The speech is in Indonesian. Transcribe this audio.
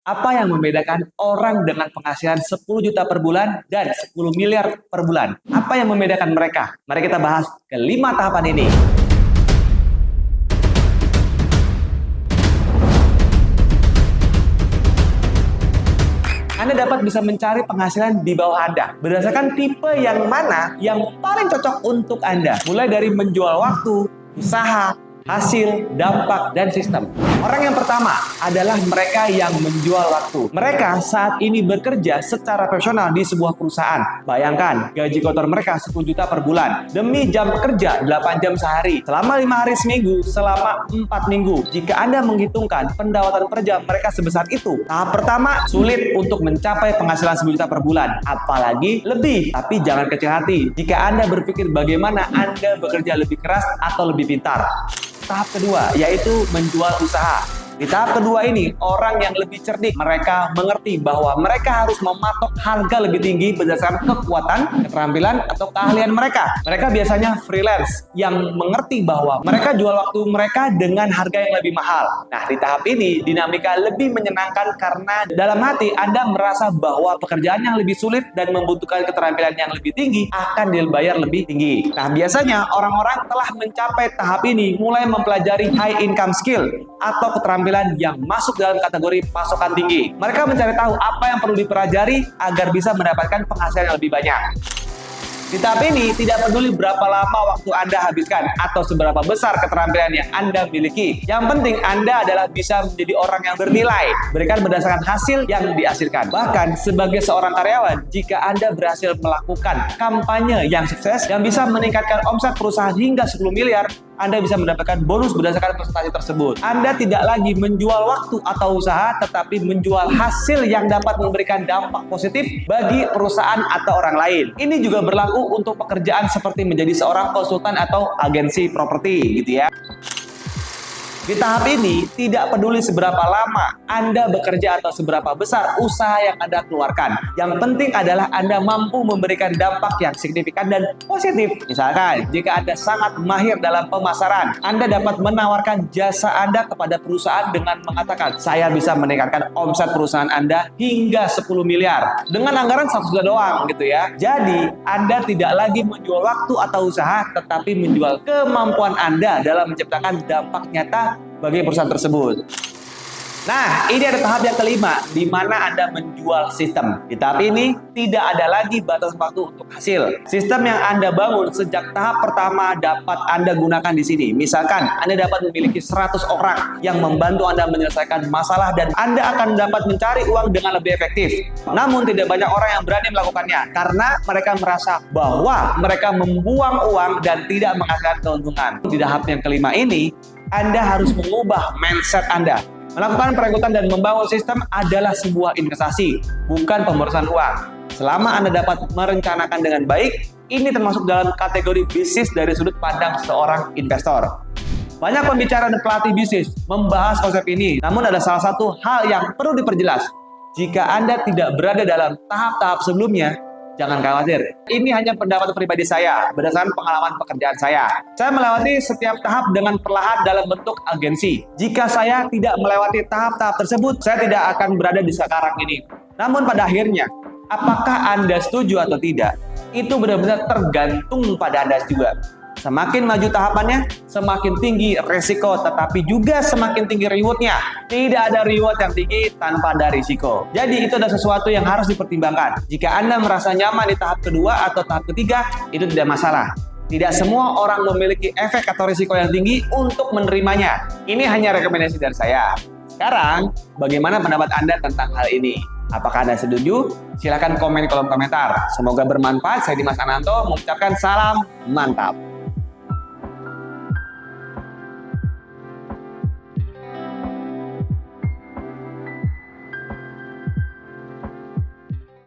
Apa yang membedakan orang dengan penghasilan 10 juta per bulan dan 10 miliar per bulan? Apa yang membedakan mereka? Mari kita bahas kelima tahapan ini. Anda dapat bisa mencari penghasilan di bawah Anda berdasarkan tipe yang mana yang paling cocok untuk Anda. Mulai dari menjual waktu, usaha, hasil, dampak, dan sistem. Orang yang pertama adalah mereka yang menjual waktu. Mereka saat ini bekerja secara profesional di sebuah perusahaan. Bayangkan, gaji kotor mereka 10 juta per bulan. Demi jam kerja 8 jam sehari. Selama 5 hari seminggu, selama 4 minggu. Jika Anda menghitungkan pendapatan per jam mereka sebesar itu, tahap pertama, sulit untuk mencapai penghasilan 10 juta per bulan. Apalagi lebih. Tapi jangan kecil hati. Jika Anda berpikir bagaimana Anda bekerja lebih keras atau lebih pintar. Tahap kedua, yaitu menjual usaha. Di tahap kedua ini, orang yang lebih cerdik, mereka mengerti bahwa mereka harus mematok harga lebih tinggi berdasarkan kekuatan, keterampilan, atau keahlian mereka. Mereka biasanya freelance yang mengerti bahwa mereka jual waktu mereka dengan harga yang lebih mahal. Nah, di tahap ini, dinamika lebih menyenangkan karena dalam hati Anda merasa bahwa pekerjaan yang lebih sulit dan membutuhkan keterampilan yang lebih tinggi akan dibayar lebih tinggi. Nah, biasanya orang-orang telah mencapai tahap ini mulai mempelajari high income skill atau keterampilan yang masuk dalam kategori pasokan tinggi. Mereka mencari tahu apa yang perlu dipelajari agar bisa mendapatkan penghasilan yang lebih banyak. Di tahap ini, tidak peduli berapa lama waktu Anda habiskan atau seberapa besar keterampilan yang Anda miliki. Yang penting Anda adalah bisa menjadi orang yang bernilai, berikan berdasarkan hasil yang dihasilkan. Bahkan sebagai seorang karyawan, jika Anda berhasil melakukan kampanye yang sukses yang bisa meningkatkan omset perusahaan hingga 10 miliar, Anda bisa mendapatkan bonus berdasarkan presentasi tersebut. Anda tidak lagi menjual waktu atau usaha, tetapi menjual hasil yang dapat memberikan dampak positif bagi perusahaan atau orang lain. Ini juga berlaku untuk pekerjaan seperti menjadi seorang konsultan atau agensi properti, gitu ya. Di tahap ini, tidak peduli seberapa lama Anda bekerja atau seberapa besar usaha yang Anda keluarkan. Yang penting adalah Anda mampu memberikan dampak yang signifikan dan positif. Misalkan, jika Anda sangat mahir dalam pemasaran, Anda dapat menawarkan jasa Anda kepada perusahaan dengan mengatakan, saya bisa meningkatkan omset perusahaan Anda hingga 10 miliar. Dengan anggaran 100 juta doang, gitu ya. Jadi, Anda tidak lagi menjual waktu atau usaha, tetapi menjual kemampuan Anda dalam menciptakan dampak nyata bagi perusahaan tersebut. Nah, ini ada tahap yang kelima, di mana Anda menjual sistem. Di tahap ini, tidak ada lagi batas waktu untuk hasil. Sistem yang Anda bangun sejak tahap pertama dapat Anda gunakan di sini. Misalkan, Anda dapat memiliki 100 orang yang membantu Anda menyelesaikan masalah dan Anda akan dapat mencari uang dengan lebih efektif. Namun, tidak banyak orang yang berani melakukannya karena mereka merasa bahwa mereka membuang uang dan tidak menghasilkan keuntungan. Di tahap yang kelima ini, Anda harus mengubah mindset Anda. Melakukan perekrutan dan membangun sistem adalah sebuah investasi, bukan pemborosan uang. Selama Anda dapat merencanakan dengan baik, ini termasuk dalam kategori bisnis dari sudut pandang seorang investor. Banyak pembicara dan pelatih bisnis membahas konsep ini, namun ada salah satu hal yang perlu diperjelas. Jika Anda tidak berada dalam tahap-tahap sebelumnya, jangan khawatir. Ini hanya pendapat pribadi saya, berdasarkan pengalaman pekerjaan saya. Saya melewati setiap tahap dengan perlahan dalam bentuk agensi. Jika saya tidak melewati tahap-tahap tersebut, saya tidak akan berada di sekarang ini. Namun pada akhirnya, apakah Anda setuju atau tidak? Itu benar-benar tergantung pada Anda juga. Semakin maju tahapannya, semakin tinggi resiko, tetapi juga semakin tinggi rewardnya. Tidak ada reward yang tinggi tanpa ada risiko. Jadi itu adalah sesuatu yang harus dipertimbangkan. Jika Anda merasa nyaman di tahap kedua atau tahap ketiga, itu tidak masalah. Tidak semua orang memiliki efek atau risiko yang tinggi untuk menerimanya. Ini hanya rekomendasi dari saya. Sekarang, bagaimana pendapat Anda tentang hal ini? Apakah Anda setuju? Silahkan komen di kolom komentar. Semoga bermanfaat. Saya Dimas Ananto mengucapkan salam mantap.